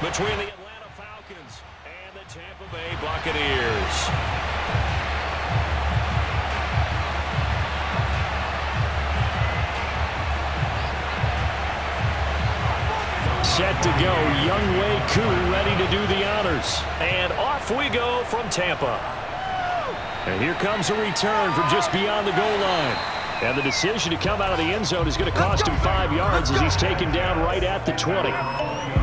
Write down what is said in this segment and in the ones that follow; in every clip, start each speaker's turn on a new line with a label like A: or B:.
A: between the Atlanta Falcons and the Tampa Bay Buccaneers. Set to go, Younghoe Koo ready to do the honors. And off we go from Tampa. And here comes a return from just beyond the goal line. And the decision to come out of the end zone is going to cost him 5 yards as he's taken down right at the 20.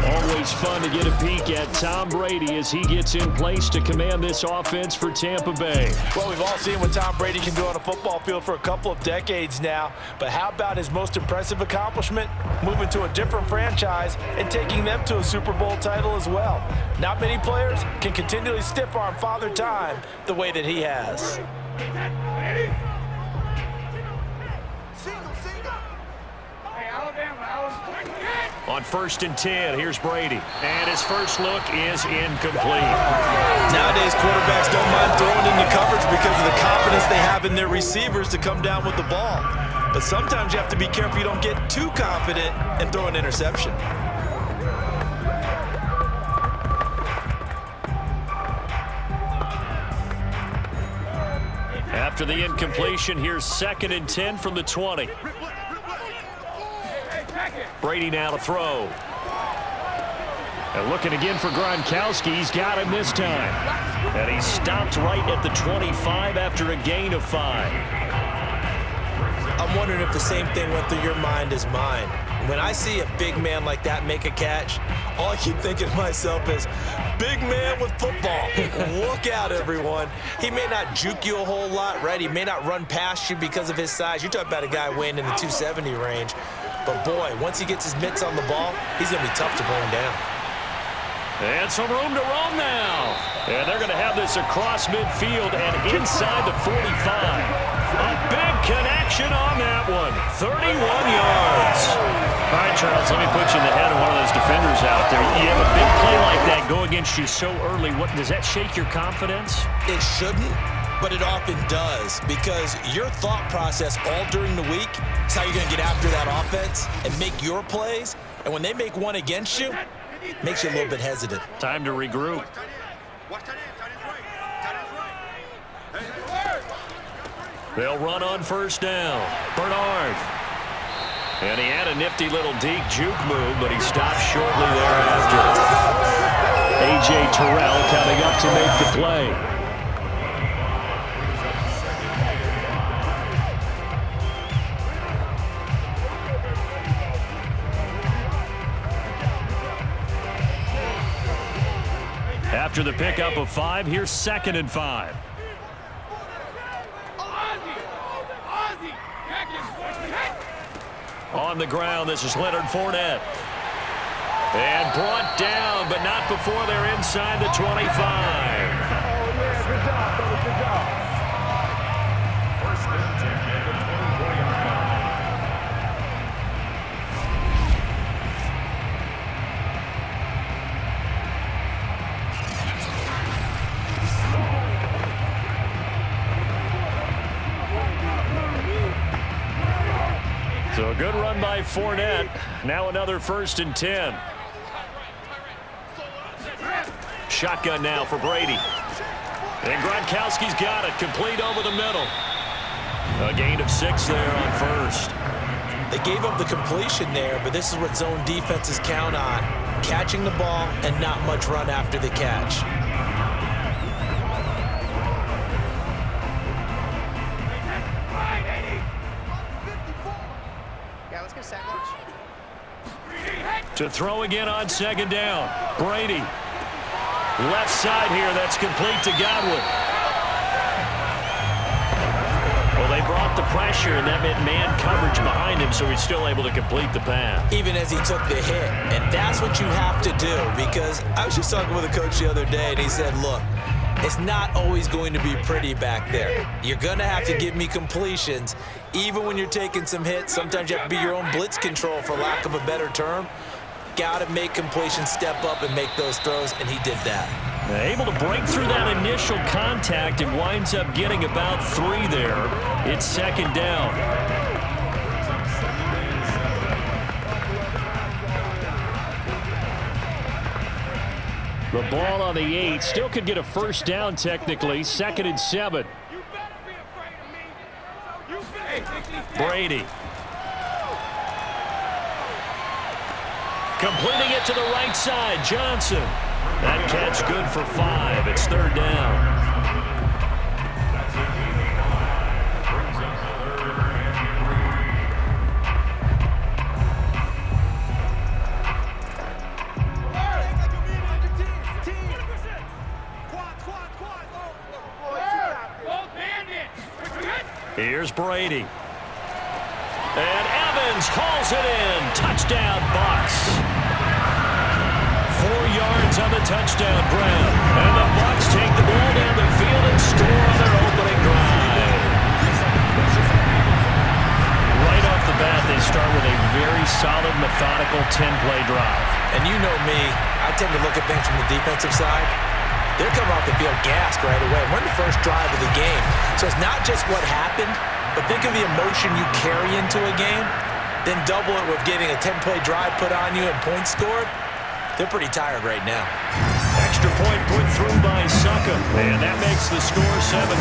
A: Always fun to get a peek at Tom Brady as he gets in place to command this offense for Tampa Bay.
B: Well, we've all seen what Tom Brady can do on a football field for a couple of decades now. But how about his most impressive accomplishment? Moving to a different franchise and taking them to a Super Bowl title as well. Not many players can continually stiff-arm Father Time the way that he has.
A: On 1st and 10, here's Brady. And his first look is incomplete.
B: Nowadays, quarterbacks don't mind throwing into coverage because of the confidence they have in their receivers to come down with the ball. But sometimes you have to be careful you don't get too confident and throw an interception.
A: After the incompletion, here's 2nd and 10 from the 20. Brady now to throw. And looking again for Gronkowski. He's got him this time. And he stopped right at the 25 after a gain of 5.
B: I'm wondering if the same thing went through your mind as mine. When I see a big man like that make a catch, all I keep thinking to myself is, big man with football. Look out, everyone. He may not juke you a whole lot, right? He may not run past you because of his size. You're talking about a guy weighing in the 270 range. But, boy, once he gets his mitts on the ball, he's going to be tough to bring down.
A: And some room to roam now. And they're going to have this across midfield and inside the 45. A big connection on that one. 31 yards. All right, Charles, let me put you in the head of one of those defenders out there. You have a big play like that go against you so early. What does that shake your confidence?
B: It shouldn't, but it often does, because your thought process all during the week is how you're going to get after that offense and make your plays. And when they make one against you, it makes you a little bit hesitant.
A: Time to regroup. They'll run on 1st down. Bernard. And he had a nifty little deep juke move, but he stopped shortly thereafter. A.J. Terrell coming up to make the play. After the pickup of 5, here's 2nd and 5. On the ground, this is Leonard Fournette. And brought down, but not before they're inside the 25.
C: Oh, yeah, good job, fellas, good job. 1st and 10 at the 24-yard line.
A: So a good run by Fournette. Now another 1st and 10. Shotgun now for Brady. And Gronkowski's got it. Complete over the middle. A gain of 6 there on 1st.
B: They gave up the completion there, but this is what zone defenses count on. Catching the ball and not much run after the catch.
A: To throw again on 2nd down. Brady. Left side here. That's complete to Godwin. Well, they brought the pressure, and that meant man coverage behind him, so he's still able to complete the pass.
B: Even as he took the hit. And that's what you have to do, because I was just talking with a coach the other day, and he said, look, it's not always going to be pretty back there. You're going to have to give me completions. Even when you're taking some hits, sometimes you have to be your own blitz control, for lack of a better term. Got to make completions, step up and make those throws, and he did that.
A: Able to break through that initial contact and winds up getting about 3 there. It's 2nd down. The ball on the 8. Still could get a first down technically. 2nd and 7. Brady. Completing it to the right side. Johnson. That catch good for 5. It's 3rd down. Here's Brady. And Evans hauls it in. Touchdown, Bucs. 4 yards on the touchdown grab. And the Bucs take the ball down the field and score on their opening drive. Right off the bat, they start with a very solid, methodical 10-play drive.
B: And you know me, I tend to look at things from the defensive side. They're coming off the field gassed right away. We're in the first drive of the game. So it's not just what happened, but think of the emotion you carry into a game. Then double it with getting a 10-play drive put on you and points scored. They're pretty tired right now.
A: Extra point put through by Succa. And that makes the score 7-0.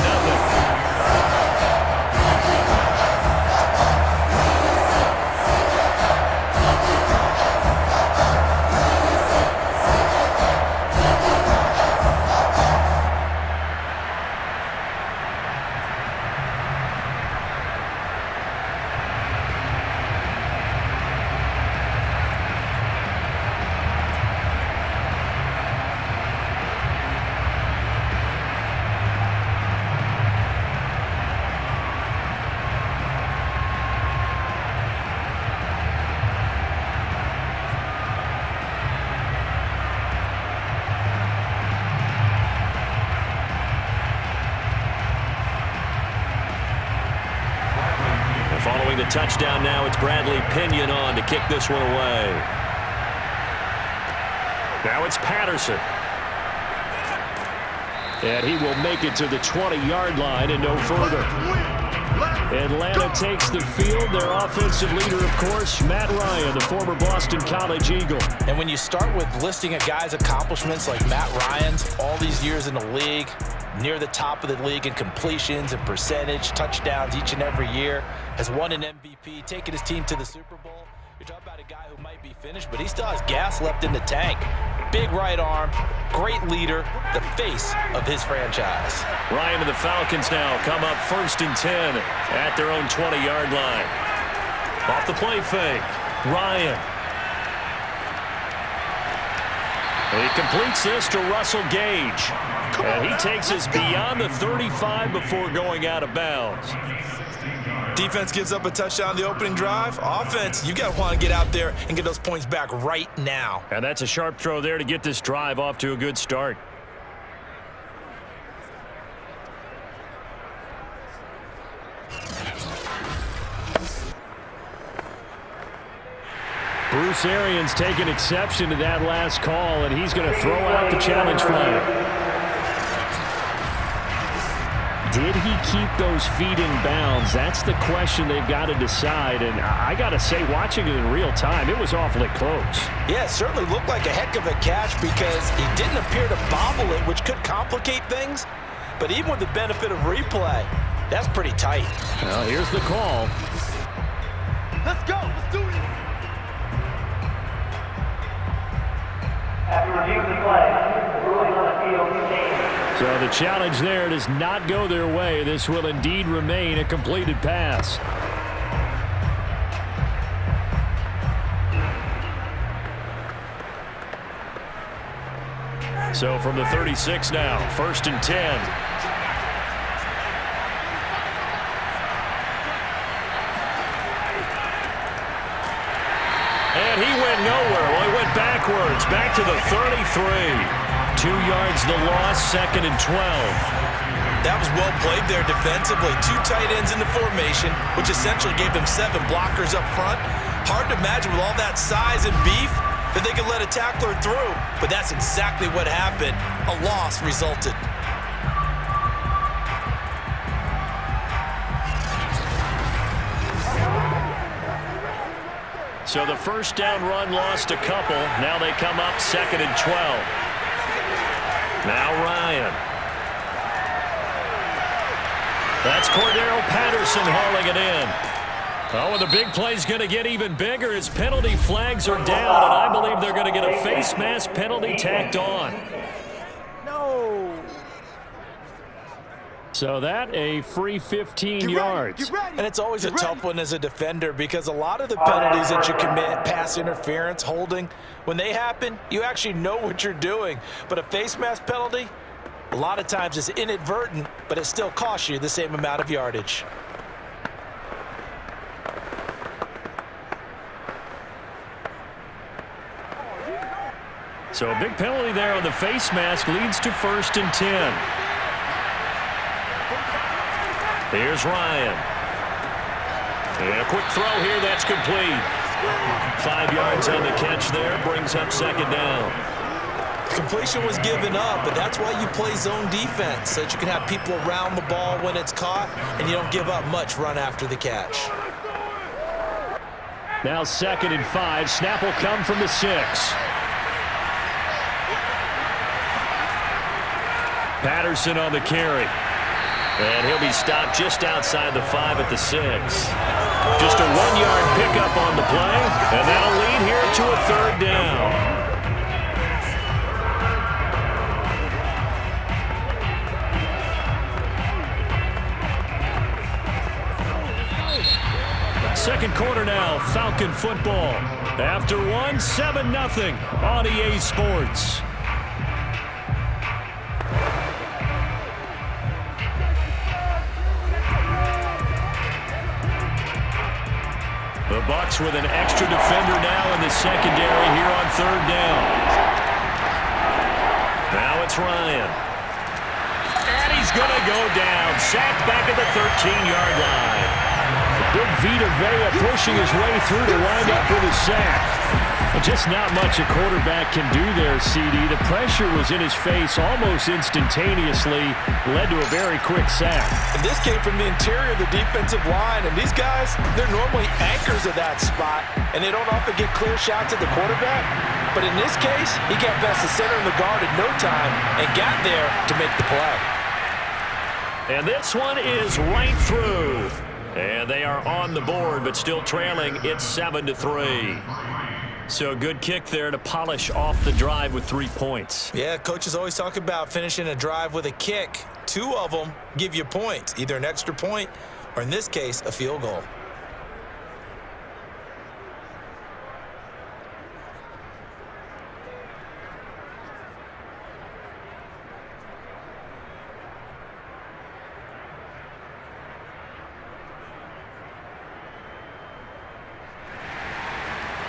A: Following the touchdown now, it's Bradley Pinion on to kick this one away. Now it's Patterson. And he will make it to the 20-yard line and no further. Atlanta takes the field. Their offensive leader, of course, Matt Ryan, the former Boston College Eagle.
B: And when you start with listing a guy's accomplishments like Matt Ryan's, all these years in the league, near the top of the league in completions and percentage, touchdowns each and every year, has won an MVP, taken his team to the Super Bowl. You're talking about a guy who might be finished, but he still has gas left in the tank. Big right arm, great leader, the face of his franchise.
A: Ryan and the Falcons now come up 1st and 10 at their own 20-yard line. Off the play fake, Ryan. He completes this to Russell Gage. And he takes us beyond the 35 before going out of bounds.
B: Defense gives up a touchdown on the opening drive. Offense, you got to want to get out there and get those points back right now.
A: And that's a sharp throw there to get this drive off to a good start. Bruce Arians taking exception to that last call, and he's going to throw out the challenge flag. Did he keep those feet in bounds? That's the question they've got to decide. And I got to say, watching it in real time, it was awfully close.
B: Yeah, it certainly looked like a heck of a catch because he didn't appear to bobble it, which could complicate things. But even with the benefit of replay, that's pretty tight.
A: Well, here's the call.
C: Let's go. Let's do it. After reviewing the play, ruling on the field stands.
A: So the challenge there does not go their way. This will indeed remain a completed pass. So from the 36 now, 1st and 10. And he went nowhere. Well, he went backwards, back to the 33. 2 yards the loss, 2nd and 12.
B: That was well played there defensively. 2 tight ends in the formation, which essentially gave them 7 blockers up front. Hard to imagine with all that size and beef that they could let a tackler through. But that's exactly what happened. A loss resulted.
A: So the first down run lost a couple. Now they come up 2nd and 12. Now Ryan. That's Cordero Patterson hauling it in. Oh, and the big play's going to get even bigger as penalty flags are down, and I believe they're going to get a face mask penalty tacked on.
B: No.
A: So that a free 15 yards.
B: And it's always a tough one as a defender because a lot of the penalties that you commit, pass interference, holding, when they happen, you actually know what you're doing. But a face mask penalty, a lot of times it's inadvertent, but it still costs you the same amount of yardage.
A: So a big penalty there on the face mask leads to 1st and 10. Here's Ryan. And a quick throw here, that's complete. 5 yards on the catch there, brings up 2nd down.
B: Completion was given up, but that's why you play zone defense, so that you can have people around the ball when it's caught, and you don't give up much run after the catch.
A: Now 2nd and 5. Snap will come from the 6. Patterson on the carry. And he'll be stopped just outside the 5 at the 6. Just a 1-yard pickup on the play, and that'll lead here to a 3rd down. Second quarter now, Falcon football. After 1, 7-0 on EA Sports. The Bucs with an extra defender now in the secondary here on 3rd down. Now it's Ryan. And he's going to go down. Sacked back at the 13-yard line. Big Vita Vea pushing his way through to wind up with a sack. But just not much a quarterback can do there, CD. The pressure was in his face almost instantaneously, led to a very quick sack.
B: And this came from the interior of the defensive line, and these guys, they're normally anchors of that spot, and they don't often get clear shots at the quarterback. But in this case, he got past the center of the guard in no time and got there to make the play.
A: And this one is right through. And they are on the board, but still trailing. It's 7-3. So a good kick there to polish off the drive with 3 points.
B: Yeah, coaches always talk about finishing a drive with a kick. 2 of them give you points, either an extra point or, in this case, a field goal.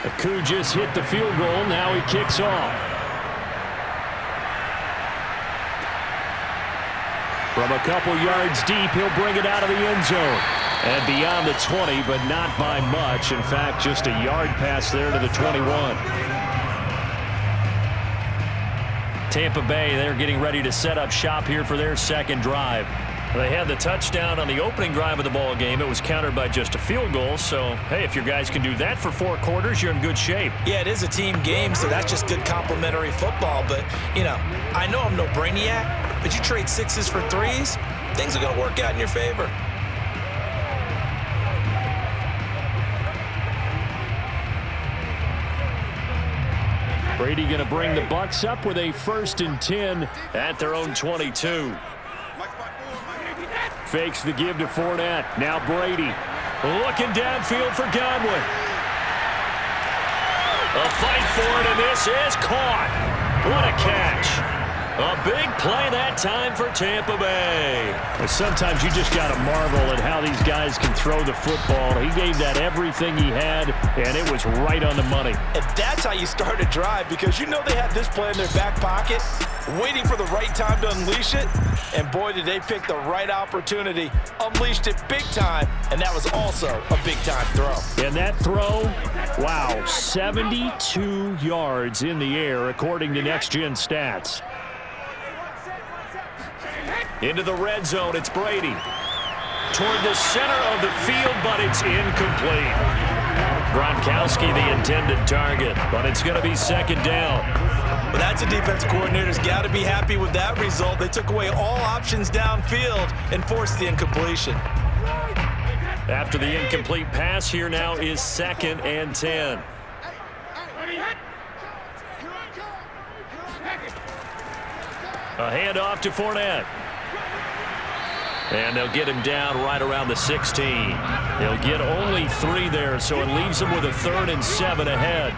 A: Aku just hit the field goal. Now he kicks off. From a couple yards deep, he'll bring it out of the end zone. And beyond the 20, but not by much. In fact, just a yard pass there to the 21. Tampa Bay, they're getting ready to set up shop here for their second drive. They had the touchdown on the opening drive of the ball game. It was countered by just a field goal. So, hey, if your guys can do that for 4 quarters, you're in good shape.
B: Yeah, it is a team game, so that's just good complimentary football. But, you know, I know I'm no brainiac, but you trade 6s for 3s, things are going to work out in your favor.
A: Brady going to bring the Bucs up with a 1st and 10 at their own 22. Fakes the give to Fournette. Now Brady looking downfield for Godwin. A fight for it, and this is caught. What a catch. A big play that time for Tampa Bay. Sometimes you just got to marvel at how these guys can throw the football. He gave that everything he had, and it was right on the money.
B: And that's how you start a drive, because you know they had this play in their back pocket, waiting for the right time to unleash it. And boy, did they pick the right opportunity, unleashed it big time, and that was also a big-time throw.
A: And that throw, wow, 72 yards in the air, according to Next Gen Stats. Into the red zone, it's Brady. Toward the center of the field, but it's incomplete. Gronkowski the intended target, but it's going to be 2nd down.
B: Well, that's a defensive coordinator's got to be happy with that result. They took away all options downfield and forced the incompletion.
A: After the incomplete pass, here now is 2nd and 10. A handoff to Fournette. And they'll get him down right around the 16. They'll get only 3 there, so it leaves them with a 3rd and 7 ahead.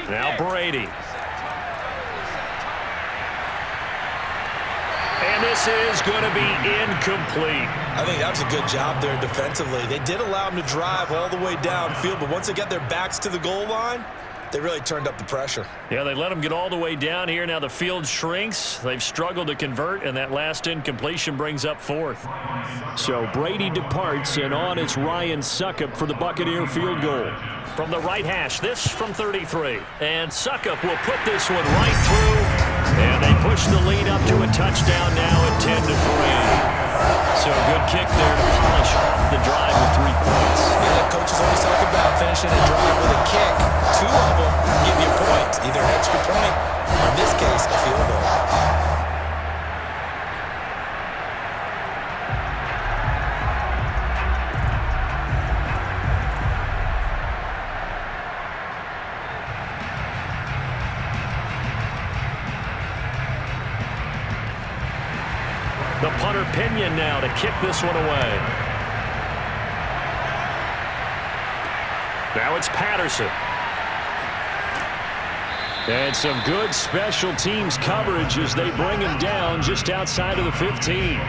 A: Now Brady. And this is going to be incomplete.
B: I think that was a good job there defensively. They did allow them to drive all the way downfield, but once they got their backs to the goal line, they really turned up the pressure.
A: Yeah, they let them get all the way down here. Now the field shrinks. They've struggled to convert, and that last incompletion brings up 4th. So Brady departs, and on is Ryan Succop for the Buccaneer field goal. From the right hash, this from 33. And Succop will put this one right through. And they push the lead up to a touchdown now at 10-3. So a good kick there to polish off the drive with 3 points.
B: Yeah, coaches always talk about finishing a drive with a kick. 2 of them give you points, either an extra point, or in this case, a field goal.
A: The punter Pinion now to kick this one away. Now it's Patterson. And some good special teams coverage as they bring him down just outside of the 15.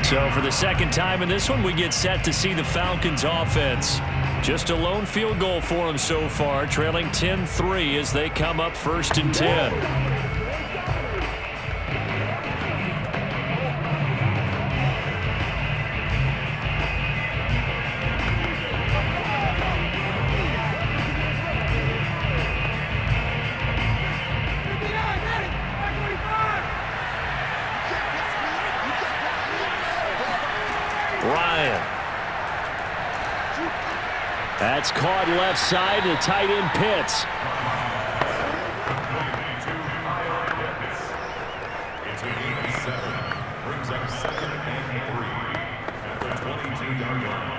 A: So for the 2nd time in this one, we get set to see the Falcons offense. Just a lone field goal for them so far, trailing 10-3 as they come up 1st and 10. Ryan. That's caught left side to tight end Pitts.
C: Brings up 2nd and 3 at the 22-yard line.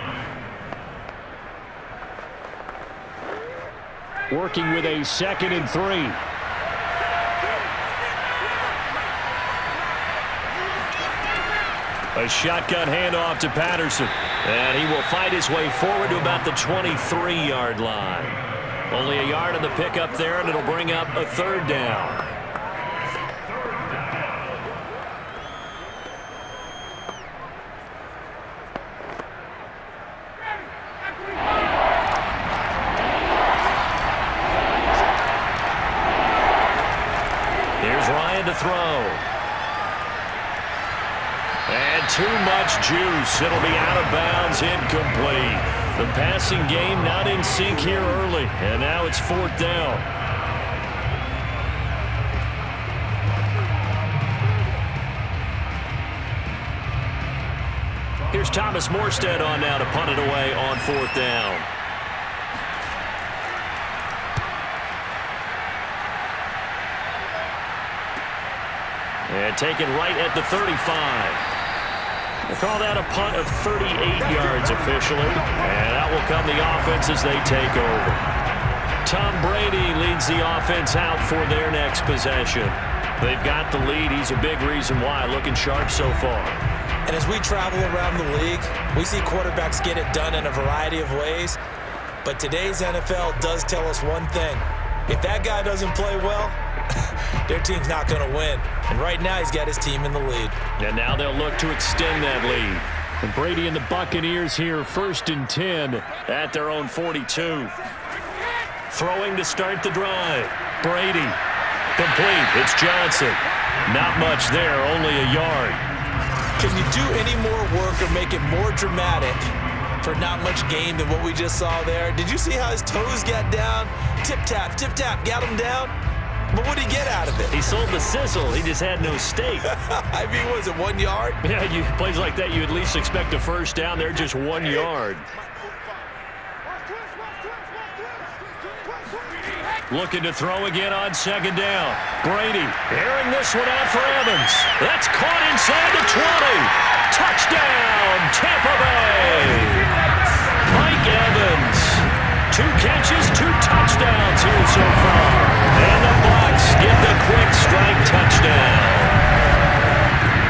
A: Working with a 2nd and 3. A shotgun handoff to Patterson. And he will fight his way forward to about the 23-yard line. Only a yard on the pickup there, and it'll bring up a 3rd down. Here's Ryan to throw. And too much juice. It'll be out of bounds, incomplete. The passing game not in sync here early, and now it's 4th down. Here's Thomas Morstead on now to punt it away on 4th down. And taken right at the 35. We'll call that a punt of 38 yards officially. And out will come the offense as they take over. Tom Brady leads the offense out for their next possession. They've got the lead. He's a big reason why. Looking sharp so far.
B: And as we travel around the league, we see quarterbacks get it done in a variety of ways. But today's NFL does tell us one thing. If that guy doesn't play well, their team's not going to win. And right now, he's got his team in the lead.
A: And now they'll look to extend that lead. And Brady and the Buccaneers here, 1st and 10 at their own 42. Throwing to start the drive. Brady. Complete. It's Johnson. Not much there, only a yard.
B: Can you do any more work or make it more dramatic for not much gain than what we just saw there? Did you see how his toes got down? Tip-tap, got him down. But what did he get out of it?
A: He sold the sizzle. He just had no steak.
B: I mean, was it 1 yard?
A: Yeah, plays like that, you at least expect a first down. They're just 1 yard. Looking to throw again on second down. Brady airing this one out for Evans. That's caught inside the 20. Touchdown, Tampa Bay. Mike Evans. 2 catches, 2 touchdowns here so far. And the Bucs get the quick strike touchdown.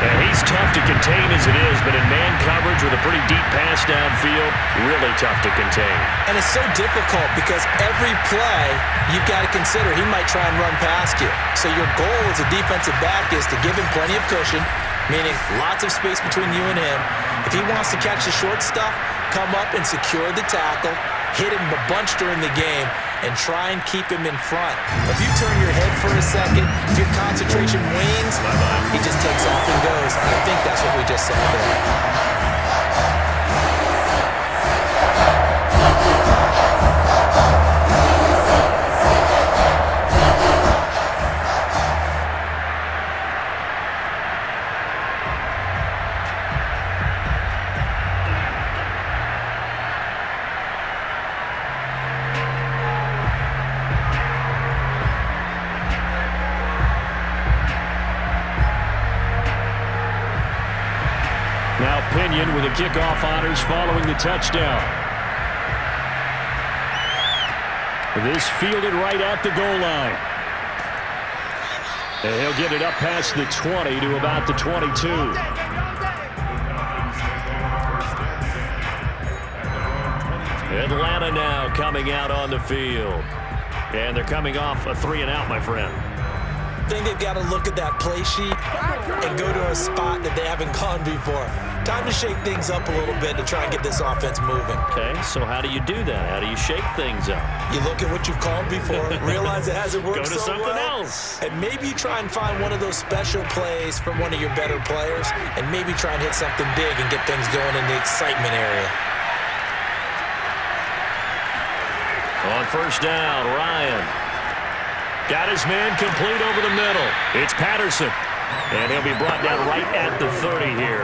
A: And he's tough to contain as it is, but in man coverage with a pretty deep pass downfield, really tough to contain.
B: And it's so difficult because every play you've got to consider he might try and run past you. So your goal as a defensive back is to give him plenty of cushion, meaning lots of space between you and him. If he wants to catch the short stuff, come up and secure the tackle, hit him a bunch during the game, and try and keep him in front. If you turn your head for a second, if your concentration wanes, he just takes off and goes. And I think that's what we just saw there.
A: Now Pinion with the kickoff honors following the touchdown. This fielded right at the goal line. And he'll get it up past the 20 to about the 22. Atlanta now coming out on the field. And they're coming off a 3-and-out, my friend.
B: I think they've got to look at that play sheet and go to a spot that they haven't gone before. Time to shake things up a little bit to try and get this offense moving.
A: Okay, so how do you do that? How do you shake things up?
B: You look at what you've called before, realize it hasn't worked so well.
A: Go to something else.
B: And maybe you try and find one of those special plays from one of your better players, and maybe try and hit something big and get things going in the excitement area.
A: On first down, Ryan. Got his man complete over the middle. It's Patterson. And he'll be brought down right at the 30 here.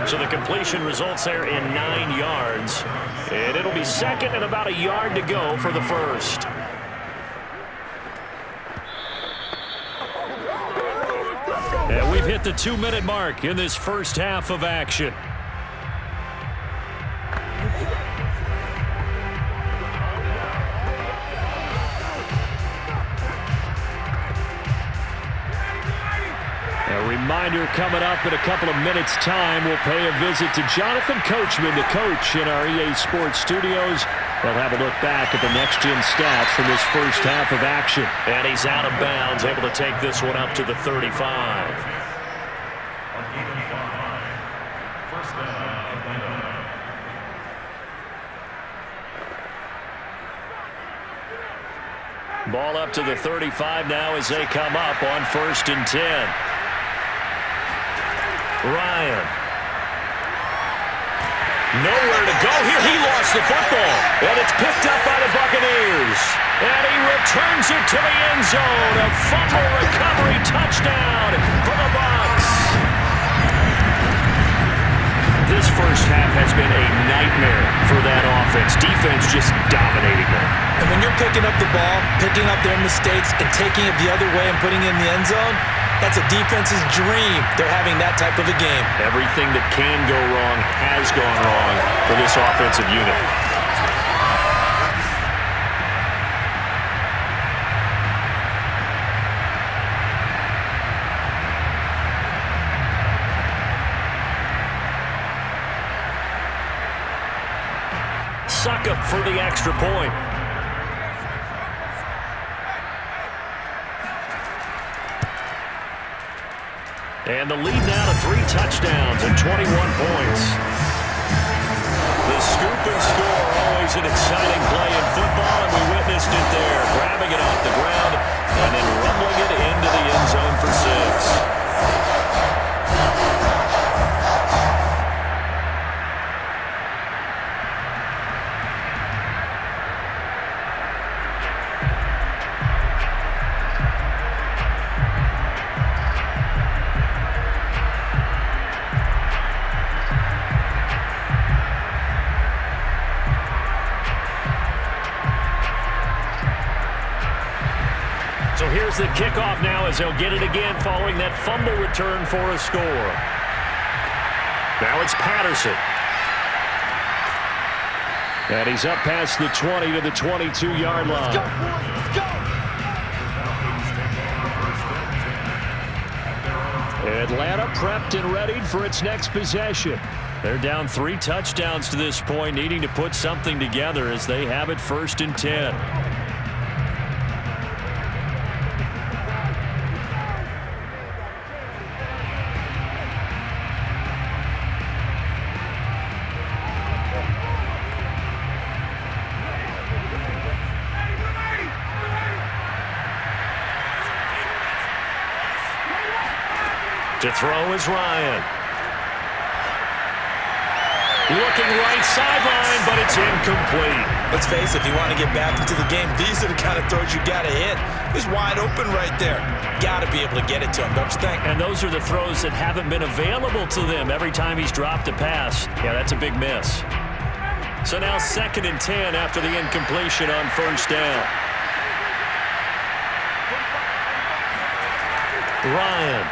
A: So the completion results there in 9 yards. And it'll be second and about a yard to go for the first. And we've hit the 2-minute mark in this first half of action. A reminder coming up in a couple of minutes' time, we'll pay a visit to Jonathan Coachman, the coach in our EA Sports studios. We'll have a look back at the next-gen stats from this first half of action. And he's out of bounds, able to take this one up to the 35. Ball up to the 35 now as they come up on 1st and 10. Ryan. Nowhere to go here. He lost the football. And it's picked up by the Buccaneers. And he returns it to the end zone. A fumble recovery touchdown for the Bucs. This first half has been a nightmare for that offense. Defense just dominating them.
B: And when you're picking up the ball, picking up their mistakes, and taking it the other way and putting it in the end zone, that's a defense's dream. They're having that type of a game.
A: Everything that can go wrong has gone wrong for this offensive unit. Suck up for the extra point. And the lead now to 3 touchdowns and 21 points. The scoop and score, always an exciting play in football, and we witnessed it there. Grabbing it off the ground and then rumbling it into the end zone for 6. So here's the kickoff now as they'll get it again following that fumble return for a score. Now it's Patterson. And he's up past the 20 to the 22-yard line.
C: Let's go.
A: Atlanta prepped and readied for its next possession. They're down 3 touchdowns to this point, needing to put something together as they have it 1st and 10. To throw is Ryan. Looking right sideline, but it's incomplete.
B: Let's face it, if you want to get back into the game, these are the kind of throws you got to hit. He's wide open right there. Got to be able to get it to him, don't you think?
A: And those are the throws that haven't been available to them every time he's dropped a pass. Yeah, that's a big miss. So now 2nd and 10 after the incompletion on 1st down. Ryan.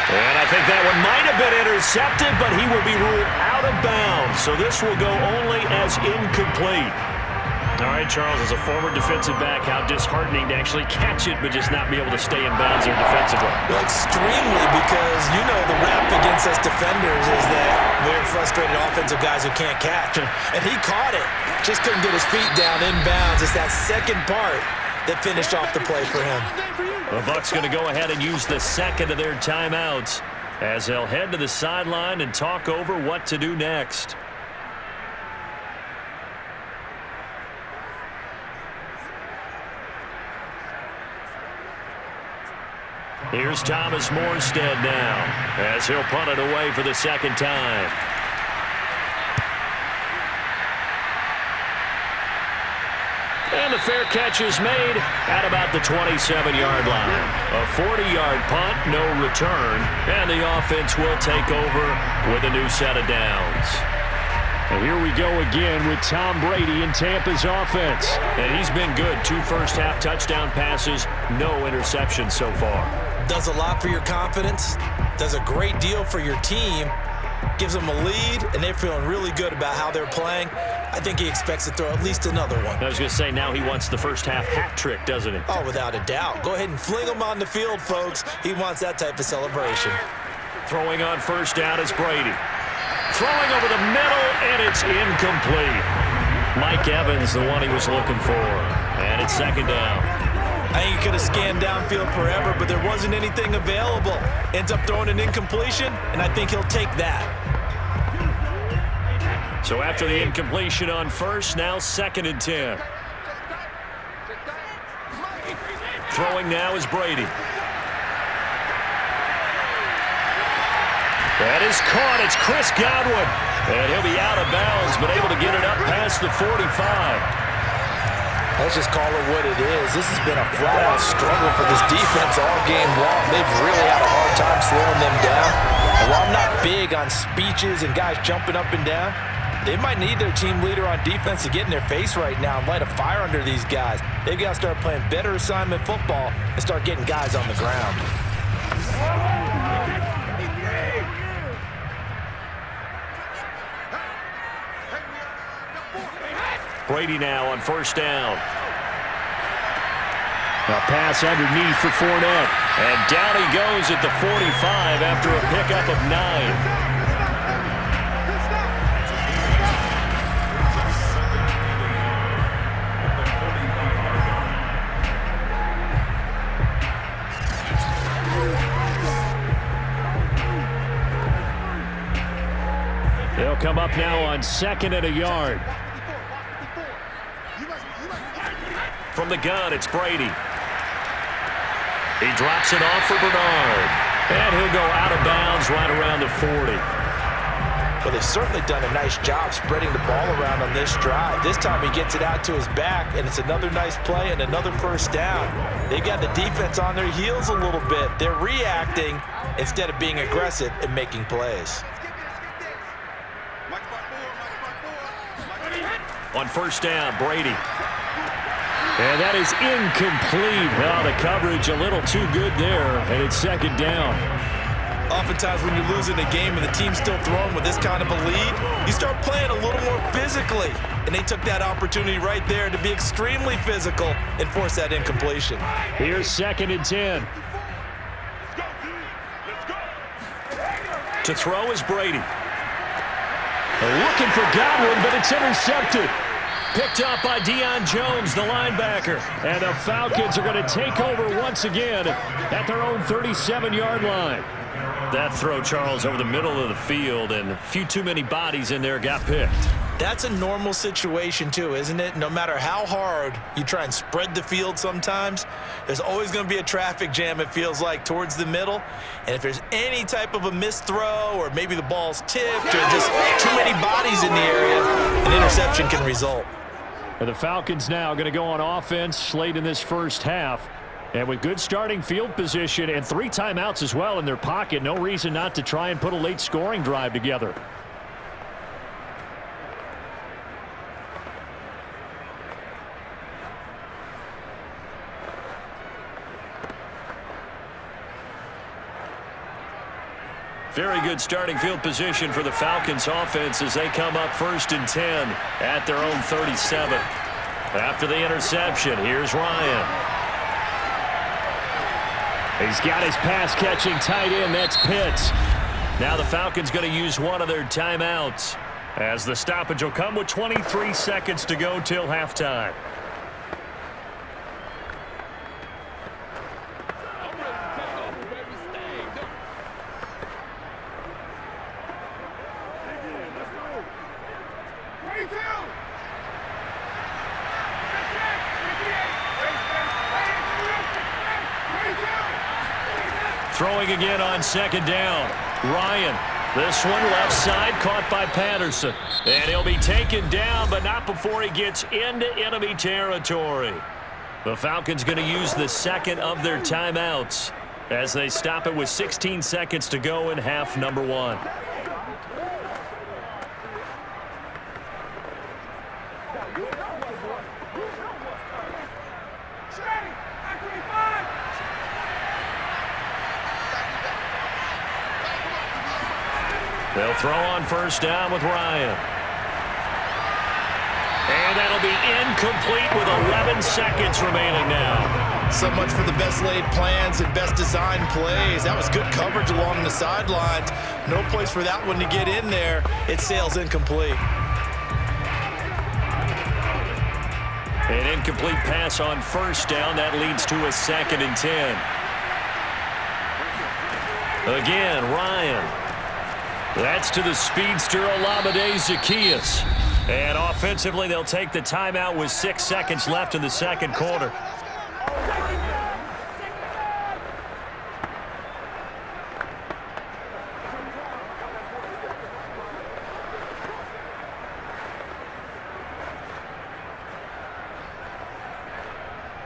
A: And I think that one might have been intercepted, but he will be ruled out of bounds. So this will go only as incomplete. All right, Charles, as a former defensive back, how disheartening to actually catch it, but just not be able to stay in bounds there defensively.
B: Well, extremely, because you know the rap against us defenders is that we're frustrated offensive guys who can't catch. And he caught it. Just couldn't get his feet down in bounds. It's that second part that finished off the play for him.
A: The Bucs going to go ahead and use the 2nd of their timeouts as they'll head to the sideline and talk over what to do next. Here's Thomas Morstead now as he'll punt it away for the 2nd time. And the fair catch is made at about the 27-yard line. A 40-yard punt, no return, and the offense will take over with a new set of downs. And here we go again with Tom Brady in Tampa's offense. And he's been good. 2 first-half touchdown passes, no interceptions so far.
B: Does a lot for your confidence, does a great deal for your team, gives them a lead, and they're feeling really good about how they're playing. I think he expects to throw at least another one.
A: I was going to say, now he wants the first-half hat trick, doesn't he?
B: Oh, without a doubt. Go ahead and fling him on the field, folks. He wants that type of celebration.
A: Throwing on 1st down is Brady. Throwing over the middle, and it's incomplete. Mike Evans, the one he was looking for. And it's 2nd down.
B: I think he could have scanned downfield forever, but there wasn't anything available. Ends up throwing an incompletion, and I think he'll take that.
A: So after the incompletion on 1st, now 2nd and 10. Throwing now is Brady. That is caught. It's Chris Godwin. And he'll be out of bounds, but able to get it up past the 45.
B: Let's just call it what it is. This has been a flat-out struggle for this defense all game long. They've really had a hard time slowing them down. And while I'm not big on speeches and guys jumping up and down, they might need their team leader on defense to get in their face right now and light a fire under these guys. They've got to start playing better assignment football and start getting guys on the ground.
A: Brady now on 1st down. A pass underneath for Fournette. And down he goes at the 45 after a pickup of 9. They'll come up now on 2nd and a yard. From the gun, it's Brady. He drops it off for Bernard. And he'll go out of bounds right around the 40.
B: Well, they've certainly done a nice job spreading the ball around on this drive. This time he gets it out to his back, and it's another nice play and another 1st down. They've got the defense on their heels a little bit. They're reacting instead of being aggressive and making plays.
A: On 1st down, Brady. And that is incomplete. Well, the coverage a little too good there, and it's second down.
B: Oftentimes when you're losing a game and the team's still throwing with this kind of a lead, you start playing a little more physically. And they took that opportunity right there to be extremely physical and force that incompletion.
A: Here's 2nd and 10. To throw is Brady. Looking for Godwin, but it's intercepted. Picked up by Deion Jones, the linebacker. And the Falcons are going to take over once again at their own 37-yard line. That throw, Charles, over the middle of the field, and a few too many bodies in there got picked.
B: That's a normal situation, too, isn't it? No matter how hard you try and spread the field sometimes, there's always going to be a traffic jam, it feels like, towards the middle. And if there's any type of a missed throw or maybe the ball's tipped or just too many bodies in the area, an interception can result.
A: And the Falcons now going to go on offense late in this first half. And with good starting field position and 3 timeouts as well in their pocket, no reason not to try and put a late scoring drive together. Very good starting field position for the Falcons offense as they come up 1st and 10 at their own 37. After the interception, here's Ryan. He's got his pass-catching tight end. That's Pitts. Now the Falcons going to use one of their timeouts as the stoppage will come with 23 seconds to go till halftime. Throwing again on 2nd down. Ryan. This one left side caught by Patterson. And he'll be taken down, but not before he gets into enemy territory. The Falcons going to use the 2nd of their timeouts as they stop it with 16 seconds to go in half number 1. They'll throw on 1st down with Ryan. And that'll be incomplete with 11 seconds remaining now.
B: So much for the best laid plans and best designed plays. That was good coverage along the sidelines. No place for that one to get in there. It sails incomplete.
A: An incomplete pass on 1st down. That leads to a 2nd and 10. Again, Ryan. That's to the speedster, Olamide Zaccheaus. And offensively, they'll take the timeout with 6 seconds left in the 2nd quarter.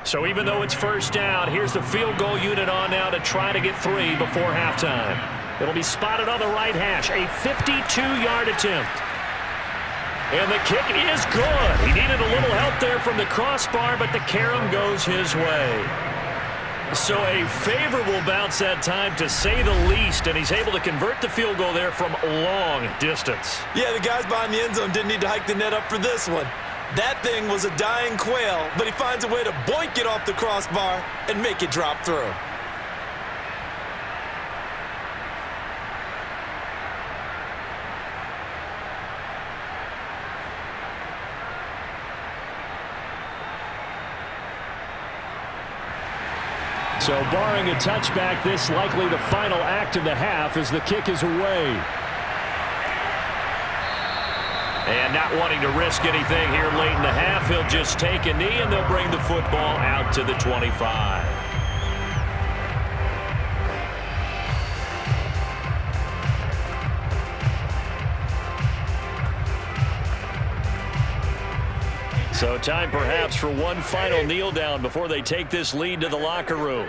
A: So even though it's 1st down, here's the field goal unit on now to try to get 3 before halftime. It'll be spotted on the right hash, a 52-yard attempt. And the kick is good. He needed a little help there from the crossbar, but the carom goes his way. So a favorable bounce that time, to say the least, and he's able to convert the field goal there from long distance.
B: Yeah, the guys behind the end zone didn't need to hike the net up for this one. That thing was a dying quail, but he finds a way to boink it off the crossbar and make it drop through.
A: So barring a touchback, this likely the final act of the half as the kick is away. And not wanting to risk anything here late in the half, he'll just take a knee and they'll bring the football out to the 25. So time perhaps for one final kneel down before they take this lead to the locker room.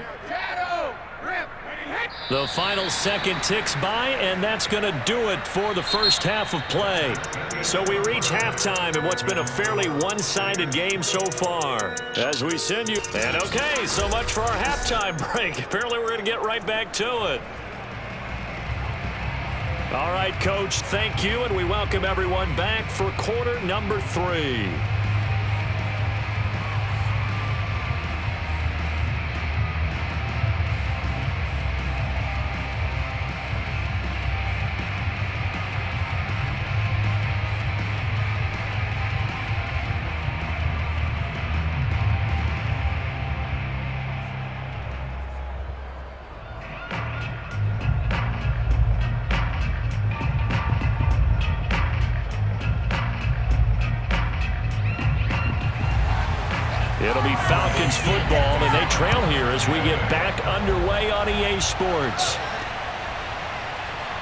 A: The final second ticks by, and that's going to do it for the first half of play. So we reach halftime in what's been a fairly one-sided game so far. As we send you... And okay, so much for our halftime break. Apparently we're going to get right back to it. All right, Coach, thank you, and we welcome everyone back for quarter number 3. It'll be Falcons football, and they trail here as we get back underway on EA Sports.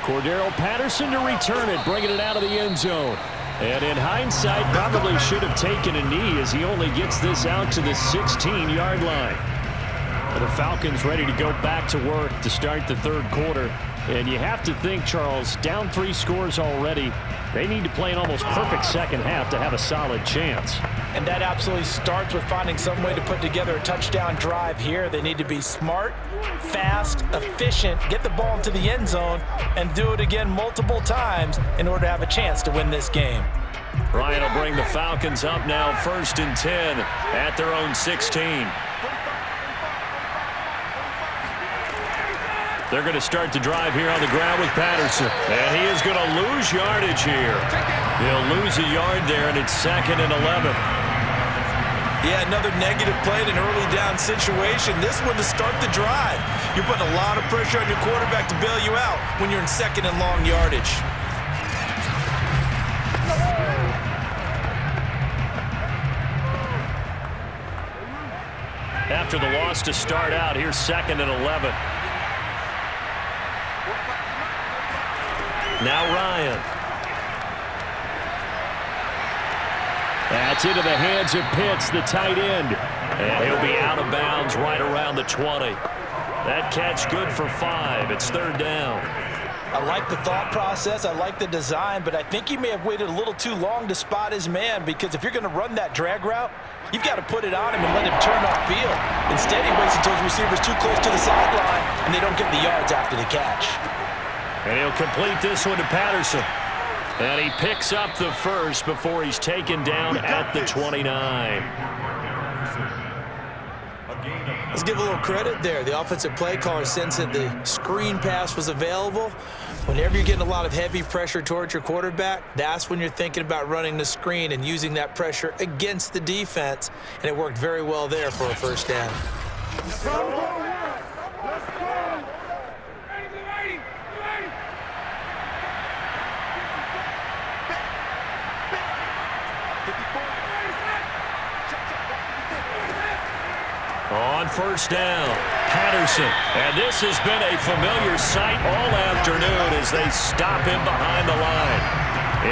A: Cordero Patterson to return it, bringing it out of the end zone. And in hindsight, probably should have taken a knee as he only gets this out to the 16-yard line. But the Falcons ready to go back to work to start the third quarter. And you have to think, Charles, down 3 scores already. They need to play an almost perfect second half to have a solid chance.
B: And that absolutely starts with finding some way to put together a touchdown drive here. They need to be smart, fast, efficient, get the ball into the end zone, and do it again multiple times in order to have a chance to win this game.
A: Ryan will bring the Falcons up now, 1st and 10 at their own 16. They're going to start the drive here on the ground with Patterson. And he is going to lose yardage here. He'll lose a yard there, and it's 2nd and 11.
B: Yeah, another negative play in an early down situation. This one to start the drive. You're putting a lot of pressure on your quarterback to bail you out when you're in 2nd and long yardage.
A: After the loss to start out, here's 2nd and 11. Now Ryan. That's into the hands of Pitts, the tight end. And he'll be out of bounds right around the 20. That catch good for 5. It's 3rd down.
B: I like the thought process. I like the design, but I think he may have waited a little too long to spot his man, because if you're going to run that drag route, you've got to put it on him and let him turn upfield. Instead, he waits until his receiver's too close to the sideline, and they don't get the yards after the catch.
A: And he'll complete this one to Patterson. And he picks up the first before he's taken down at the 29.
B: Let's give a little credit there. The offensive play caller sensed that the screen pass was available. Whenever you're getting a lot of heavy pressure towards your quarterback, that's when you're thinking about running the screen and using that pressure against the defense. And it worked very well there for a 1st down.
A: On 1st down, Patterson. And this has been a familiar sight all afternoon as they stop him behind the line.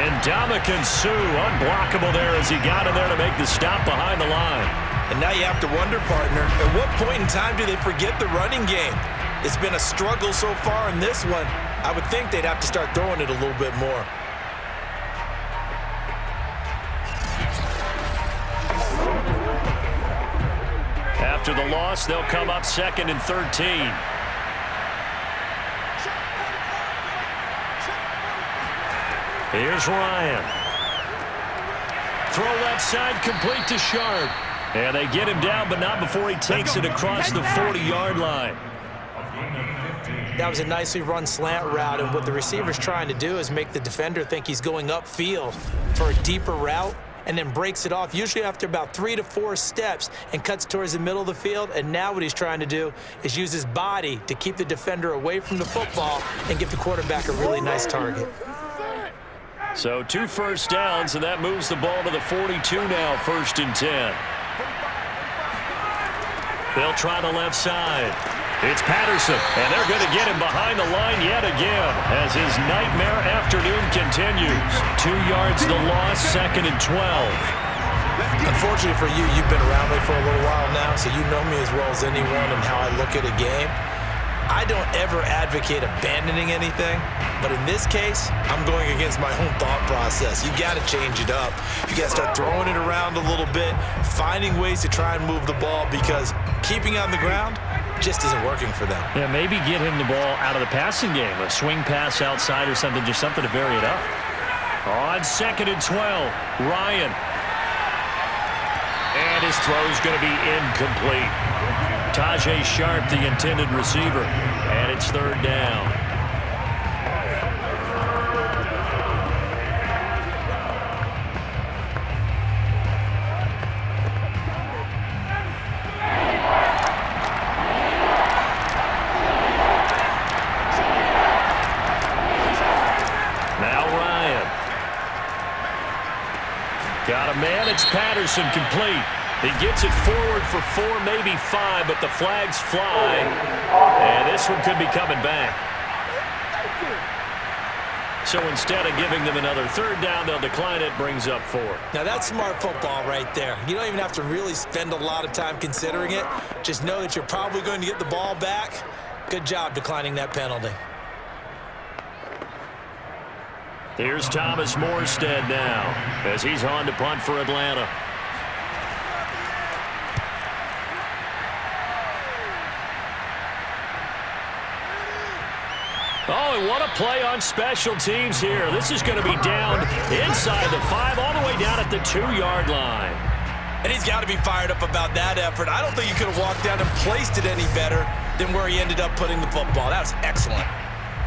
A: And Ndamukong Suh, unblockable there as he got in there to make the stop behind the line.
B: And now you have to wonder, partner, at what point in time do they forget the running game? It's been a struggle so far in this one. I would think they'd have to start throwing it a little bit more.
A: After the loss, they'll come up 2nd and 13. Here's Ryan. Throw left side, complete to Sharp. And they get him down, but not before he takes it across the 40-yard line.
B: That was a nicely run slant route, and what the receiver's trying to do is make the defender think he's going upfield for a deeper route, and then breaks it off, usually after about 3 to 4 steps, and cuts towards the middle of the field. And now what he's trying to do is use his body to keep the defender away from the football and give the quarterback a really nice target.
A: So 2 1st downs, and that moves the ball to the 42 now, 1st and 10. They'll try the left side. It's Patterson, and they're going to get him behind the line yet again as his nightmare afternoon continues. 2 yards the loss, 2nd and 12.
B: Unfortunately for you, you've been around me for a little while now, so you know me as well as anyone and how I look at a game. I don't ever advocate abandoning anything, but in this case, I'm going against my own thought process. You got to change it up. You got to start throwing it around a little bit, finding ways to try and move the ball, because keeping on the ground just isn't working for them.
A: Yeah, maybe get him the ball out of the passing game, a swing pass outside or something, just something to vary it up. On 2nd and 12, Ryan. And his throw's going to be incomplete. Tajay Sharp, the intended receiver, and it's 3rd down. Now Ryan. Got a man, it's Patterson, complete. He gets it forward for 4, maybe 5, but the flags fly. And this one could be coming back. So instead of giving them another 3rd down, they'll decline it, brings up 4.
B: Now that's smart football right there. You don't even have to really spend a lot of time considering it. Just know that you're probably going to get the ball back. Good job declining that penalty.
A: Here's Thomas Morstead now as he's on to punt for Atlanta. Oh, and what a play on special teams here. This is going to be down inside the 5, all the way down at the 2-yard line.
B: And he's got to be fired up about that effort. I don't think he could have walked down and placed it any better than where he ended up putting the football. That was excellent.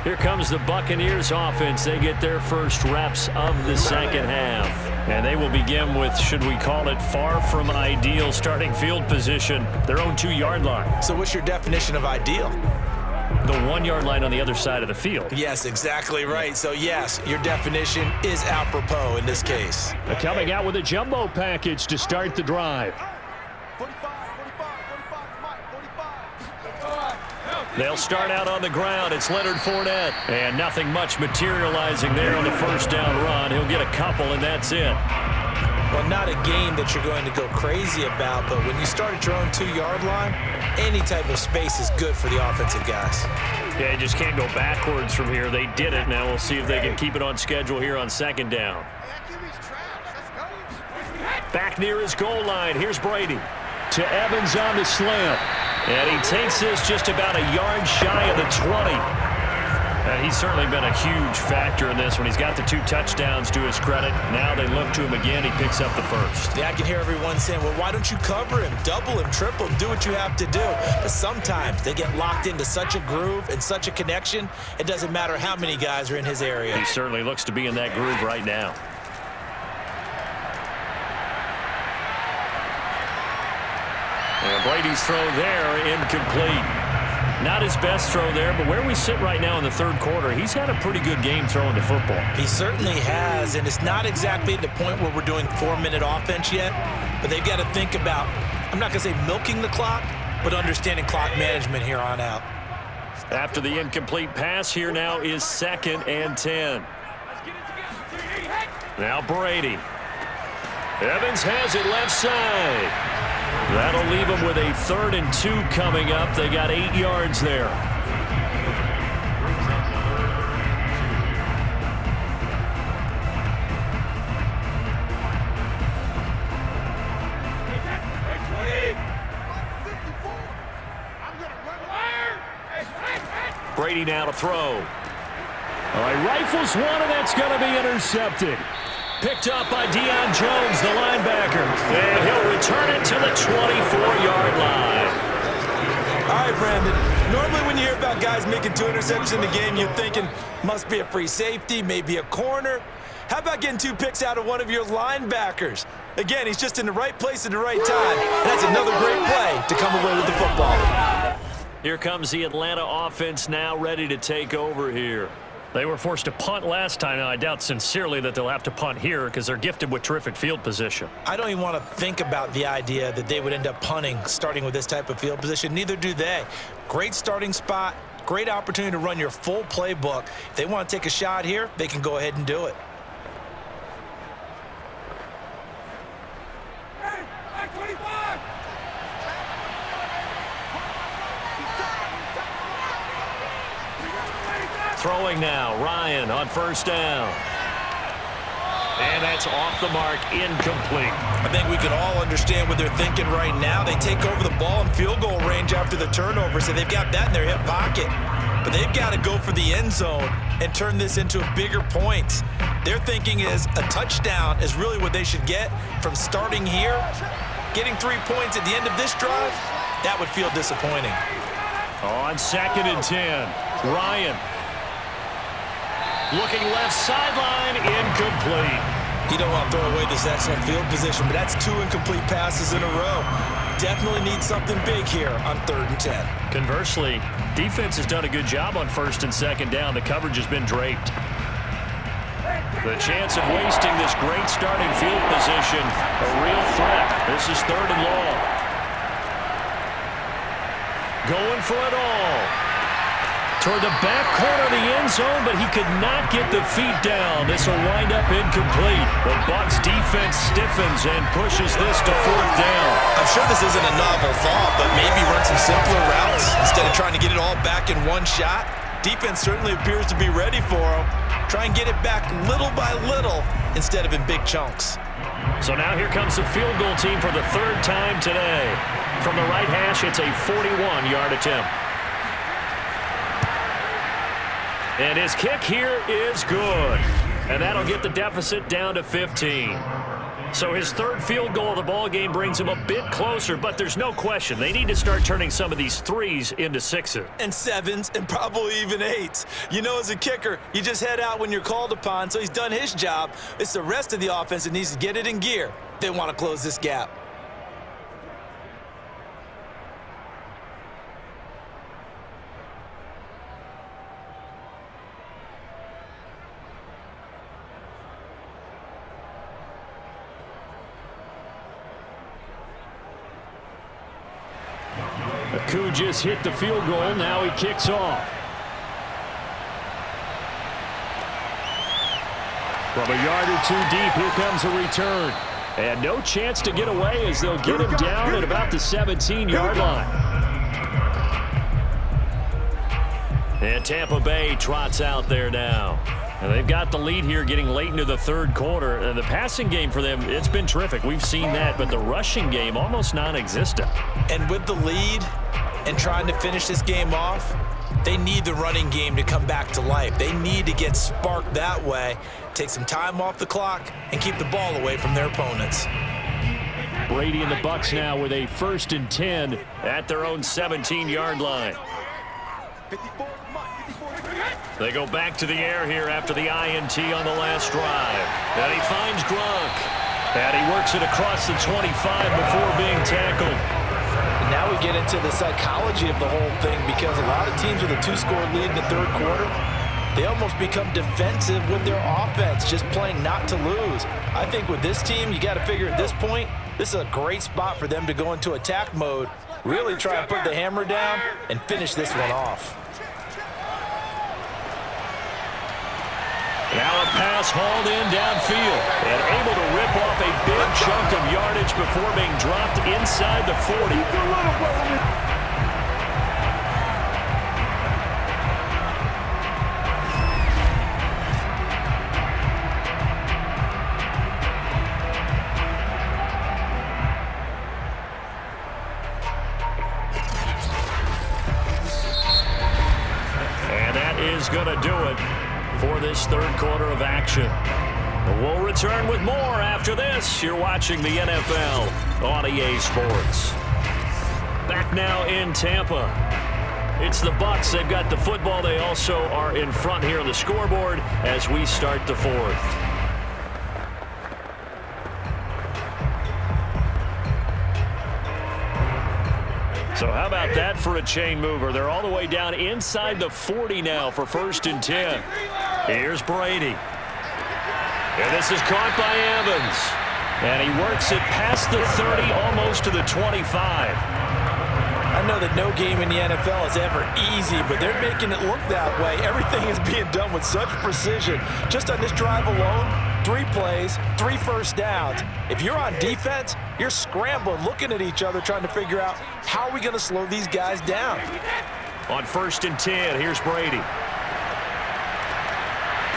A: Here comes the Buccaneers offense. They get their first reps of the 2nd half. And they will begin with, should we call it, far from ideal starting field position, their own 2-yard line.
B: So what's your definition of ideal?
A: The 1-yard line on the other side of the field.
B: Yes, exactly right. So, yes, your definition is apropos in this case.
A: Coming out with a jumbo package to start the drive. They'll start out on the ground. It's Leonard Fournette. And nothing much materializing there on the 1st down run. He'll get a couple, and that's it.
B: Well, not a game that you're going to go crazy about, but when you start at your own 2-yard line, any type of space is good for the offensive guys.
A: Yeah, you just can't go backwards from here. They did it. Now we'll see if they can keep it on schedule here on 2nd down. Back near his goal line. Here's Brady. To Evans on the slant. And he takes this just about a yard shy of the 20. And he's certainly been a huge factor in this when he's got the 2 touchdowns to his credit. Now they look to him again. He picks up the 1st.
B: Yeah, I can hear everyone saying, well, why don't you cover him, double him, triple him, do what you have to do. But sometimes they get locked into such a groove and such a connection, it doesn't matter how many guys are in his area.
A: He certainly looks to be in that groove right now. And Brady's throw there, incomplete. Not his best throw there, but where we sit right now in the 3rd quarter, he's had a pretty good game throwing the football.
B: He certainly has, and it's not exactly at the point where we're doing 4-minute offense yet, but they've got to think about, I'm not going to say milking the clock, but understanding clock management here on out.
A: After the incomplete pass, here now is 2nd and 10. Now Brady. Evans has it left side. That'll leave them with a 3rd and 2 coming up. They got 8 yards there. Brady now to throw. All right, rifles one, and that's going to be intercepted. Picked up by Deion Jones, the linebacker. And he'll return it to the 24-yard line.
B: All right, Brandon. Normally when you hear about guys making 2 interceptions in the game, you're thinking, must be a free safety, maybe a corner. How about getting 2 picks out of one of your linebackers? Again, he's just in the right place at the right time. And that's another great play to come away with the football.
A: Here comes the Atlanta offense now ready to take over here. They were forced to punt last time. Now, I doubt sincerely that they'll have to punt here because they're gifted with terrific field position.
B: I don't even want to think about the idea that they would end up punting starting with this type of field position. Neither do they. Great starting spot, great opportunity to run your full playbook. If they want to take a shot here, they can go ahead and do it.
A: Throwing now, Ryan on first down. And that's off the mark, incomplete.
B: I think we can all understand what they're thinking right now. They take over the ball in field goal range after the turnover, so they've got that in their hip pocket. But they've got to go for the end zone and turn this into bigger points. Their thinking is a touchdown is really what they should get from starting here. Getting 3 points at the end of this drive, that would feel disappointing.
A: On 2nd and 10, Ryan. Looking left sideline, incomplete.
B: You don't want to throw away this excellent field position, but that's 2 incomplete passes in a row. Definitely need something big here on 3rd and 10.
A: Conversely, defense has done a good job on 1st and 2nd down. The coverage has been draped. The chance of wasting this great starting field position, a real threat. This is 3rd and long. Going for it all. Toward the back corner of the end zone, but he could not get the feet down. This will wind up incomplete. The Bucs defense stiffens and pushes this to 4th down.
B: I'm sure this isn't a novel thought, but maybe run some simpler routes instead of trying to get it all back in one shot. Defense certainly appears to be ready for him. Try and get it back little by little instead of in big chunks.
A: So now here comes the field goal team for the 3rd time today. From the right hash, it's a 41-yard attempt. And his kick here is good. And that'll get the deficit down to 15. So his 3rd field goal of the ball game brings him a bit closer, but there's no question they need to start turning some of these 3s into 6s.
B: And 7s and probably even 8s. You know, as a kicker, you just head out when you're called upon, so he's done his job. It's the rest of the offense that needs to get it in gear. They want to close this gap.
A: Koo just hit the field goal. Now he kicks off. From a yard or 2 deep, here comes a return. And no chance to get away as they'll get him down at about the 17-yard line. And Tampa Bay trots out there now. And they've got the lead here getting late into the 3rd quarter. And the passing game for them, it's been terrific. We've seen that, but the rushing game almost non-existent.
B: And with the lead and trying to finish this game off, they need the running game to come back to life. They need to get sparked that way, take some time off the clock, and keep the ball away from their opponents.
A: Brady and the Bucs now with a 1st and 10 at their own 17-yard line. They go back to the air here after the INT on the last drive. And he finds Gronk. And he works it across the 25 before being tackled.
B: And now we get into the psychology of the whole thing, because a lot of teams with a 2-score lead in the 3rd quarter, they almost become defensive with their offense, just playing not to lose. I think with this team, you got to figure at this point, this is a great spot for them to go into attack mode, really try and put the hammer down and finish this one off.
A: Now a pass hauled in downfield and able to rip off a big chunk of yardage before being dropped inside the 40. And that is going to do it for this 3rd quarter of action. We'll return with more after this. You're watching the NFL on EA Sports. Back now in Tampa. It's the Bucs. They've got the football. They also are in front here on the scoreboard as we start the 4th. So how about that for a chain mover? They're all the way down inside the 40 now for 1st and 10. Here's Brady. And this is caught by Evans. And he works it past the 30, almost to the 25.
B: I know that no game in the NFL is ever easy, but they're making it look that way. Everything is being done with such precision. Just on this drive alone, 3 plays, 3 first downs. If you're on defense, you're scrambling, looking at each other, trying to figure out how are we going to slow these guys down.
A: On 1st and 10, here's Brady.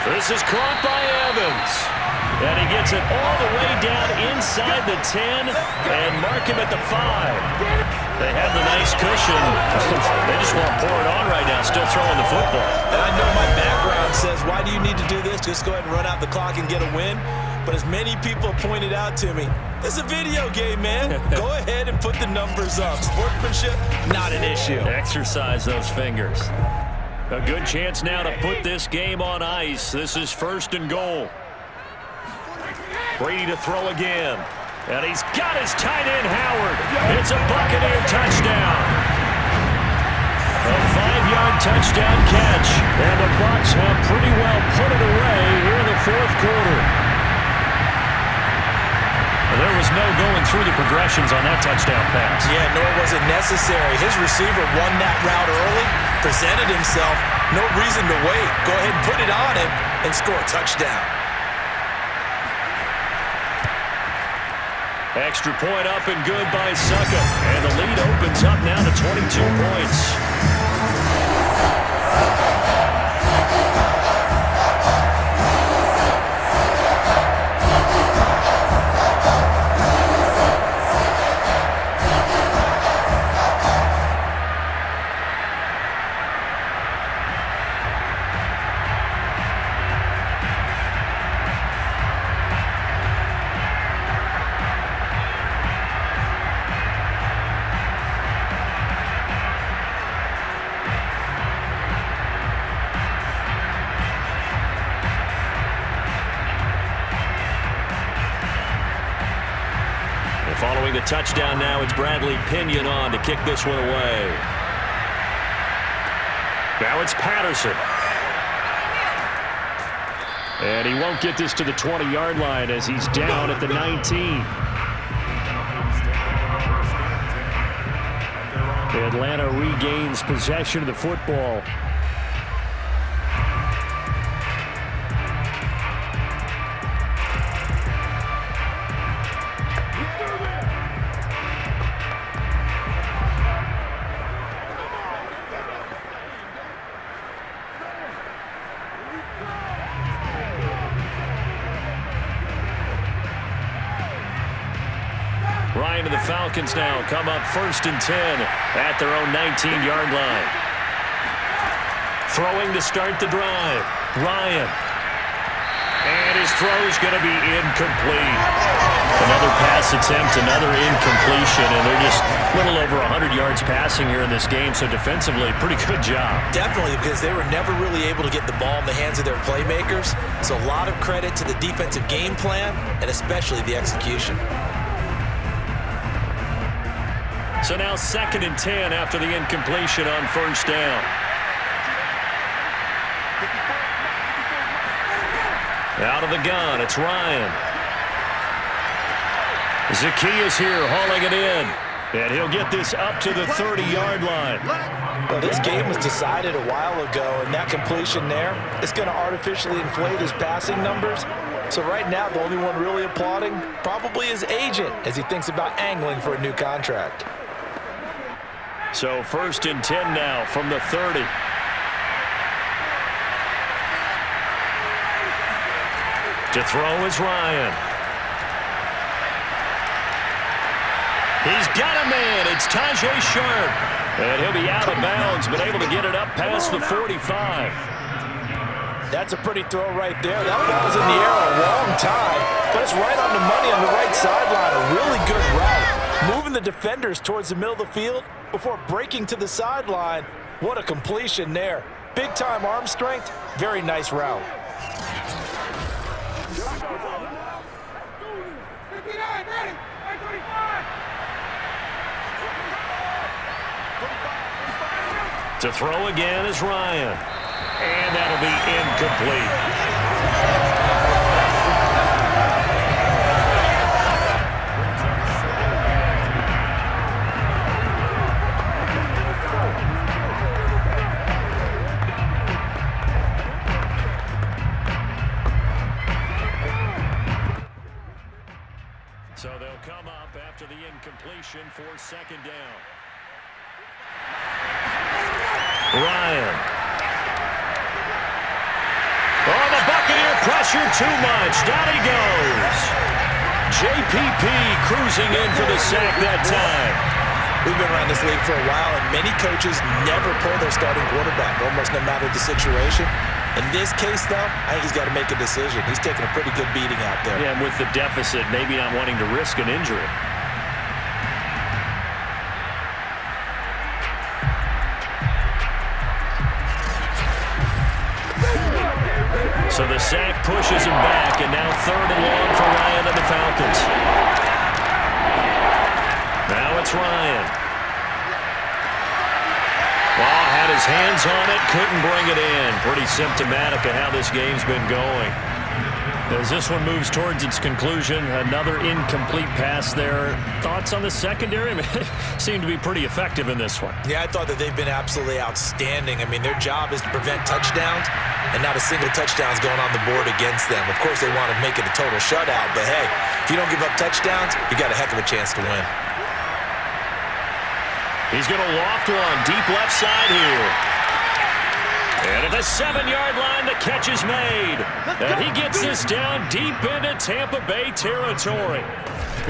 A: This is caught by Evans. And he gets it all the way down inside the 10 and mark him at the 5. They have the nice cushion. They just want to pour it on right now, still throwing the football.
B: And I know my background says, why do you need to do this? Just go ahead and run out the clock and get a win. But as many people pointed out to me, this is a video game, man. Go ahead and put the numbers up. Sportsmanship, not an issue.
A: Exercise those fingers. A good chance now to put this game on ice. This is 1st and goal. Brady to throw again. And he's got his tight end, Howard. It's a Buccaneer touchdown. A 5-yard touchdown catch. And the Bucs have pretty well put it away here in the 4th quarter. There was no going through the progressions on that touchdown pass.
B: Yeah, nor was it necessary. His receiver won that route early, presented himself. No reason to wait. Go ahead and put it on him and score a touchdown.
A: Extra point up and good by Suckup. And the lead opens up now to 22 points. Following the touchdown now, it's Bradley Pinion on to kick this one away. Now it's Patterson. And he won't get this to the 20-yard line as he's down at the 19. Atlanta regains possession of the football. Ryan and the Falcons now come up 1st and 10 at their own 19-yard line. Throwing to start the drive. Ryan. And his throw's going to be incomplete. Another pass attempt, another incompletion, and they're just a little over 100 yards passing here in this game, so defensively, pretty good job.
B: Definitely, because they were never really able to get the ball in the hands of their playmakers, so a lot of credit to the defensive game plan and especially the execution.
A: So now 2nd and 10 after the incompletion on 1st down. Out of the gun, it's Ryan. Zacchaeus here hauling it in. And he'll get this up to the 30-yard line.
B: Well, this game was decided a while ago, and that completion there is going to artificially inflate his passing numbers. So right now, the only one really applauding probably his agent as he thinks about angling for a new contract.
A: So 1st and 10 now from the 30. To throw is Ryan. He's got a man. It's Tajay Sharp. And he'll be out of bounds, but able to get it up past the 45.
B: That's a pretty throw right there. That ball's in the air a long time, but it's right on the money on the right sideline. A really good route. Moving the defenders towards the middle of the field before breaking to the sideline. What a completion there. Big-time arm strength. Very nice route.
A: To throw again is Ryan. And that'll be incomplete. So they'll come up after the incompletion for 2nd down. Ryan. Oh, the Bucs pressure too much. Down he goes. JPP cruising in for the sack that time.
B: We've been around this league for a while, and many coaches never pull their starting quarterback, almost no matter the situation. In this case, though, I think he's got to make a decision. He's taking a pretty good beating out there.
A: Yeah, and with the deficit, maybe not wanting to risk an injury. So the sack pushes him back, and now 3rd and long for Ryan and the Falcons. Now it's Ryan. Well, had his hands on it, couldn't bring it in. Pretty symptomatic of how this game's been going. As this one moves towards its conclusion, another incomplete pass there. Thoughts on the secondary? I mean, seem to be pretty effective in this one.
B: Yeah, I thought that they've been absolutely outstanding. I mean, their job is to prevent touchdowns, and not a single touchdown's going on the board against them. Of course, they want to make it a total shutout, but hey, if you don't give up touchdowns, you got a heck of a chance to win.
A: He's going to loft one deep left side here. And at the 7-yard line, the catch is made. And he gets this down deep into Tampa Bay territory.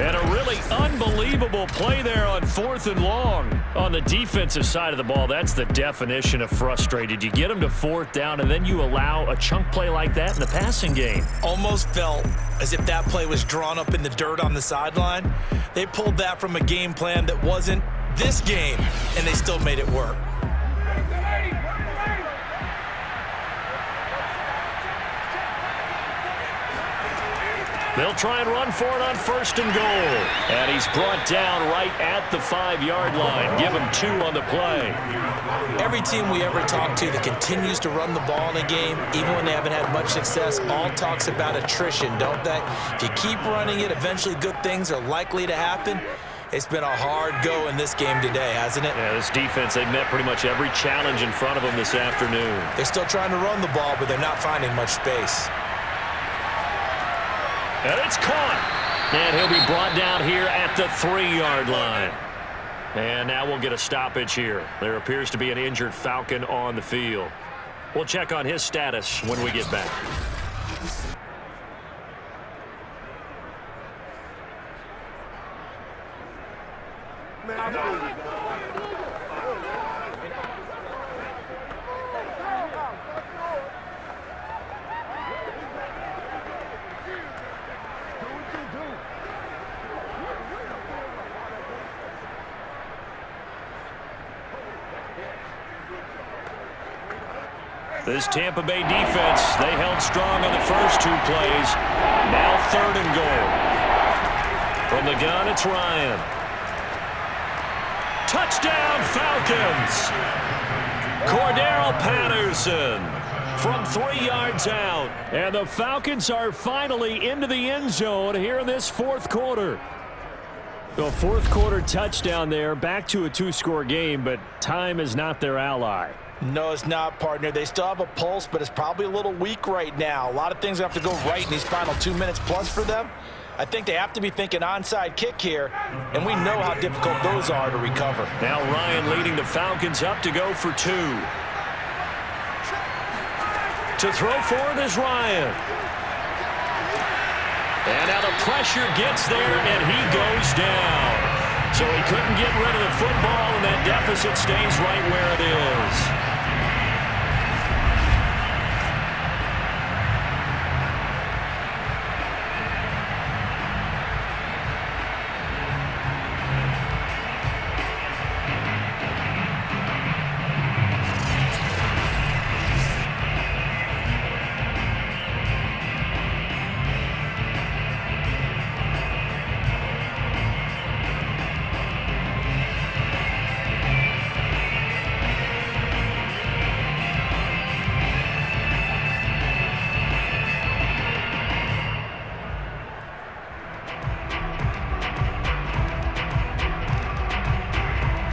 A: And a really unbelievable play there on 4th and long. On the defensive side of the ball, that's the definition of frustrated. You get them to 4th down, and then you allow a chunk play like that in the passing game.
B: Almost felt as if that play was drawn up in the dirt on the sideline. They pulled that from a game plan that wasn't this game, and they still made it work.
A: They'll try and run for it on 1st and goal. And he's brought down right at the 5-yard line. Give him 2 on the play.
B: Every team we ever talk to that continues to run the ball in a game, even when they haven't had much success, all talks about attrition, don't they? If you keep running it, eventually good things are likely to happen. It's been a hard go in this game today, hasn't it?
A: Yeah, this defense, they met pretty much every challenge in front of them this afternoon.
B: They're still trying to run the ball, but they're not finding much space.
A: And it's caught. And he'll be brought down here at the 3-yard line. And now we'll get a stoppage here. There appears to be an injured Falcon on the field. We'll check on his status when we get back. This Tampa Bay defense, they held strong on the first 2 plays. Now 3rd and goal. From the gun, it's Ryan. Touchdown, Falcons! Cordero Patterson from 3 yards out. And the Falcons are finally into the end zone here in this 4th quarter. The 4th quarter touchdown there, back to a 2-score game, but time is not their ally.
B: No, it's not, partner. They still have a pulse, but it's probably a little weak right now. A lot of things have to go right in these final 2 minutes plus for them. I think they have to be thinking onside kick here, and we know how difficult those are to recover.
A: Now Ryan leading the Falcons up to go for 2. To throw for it is Ryan. And now the pressure gets there, and he goes down. So he couldn't get rid of the football, and that deficit stays right where it is.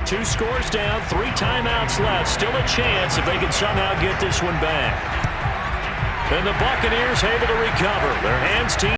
A: Two scores down, 3 timeouts left. Still a chance if they can somehow get this one back. And the Buccaneers able to recover. Their hands team.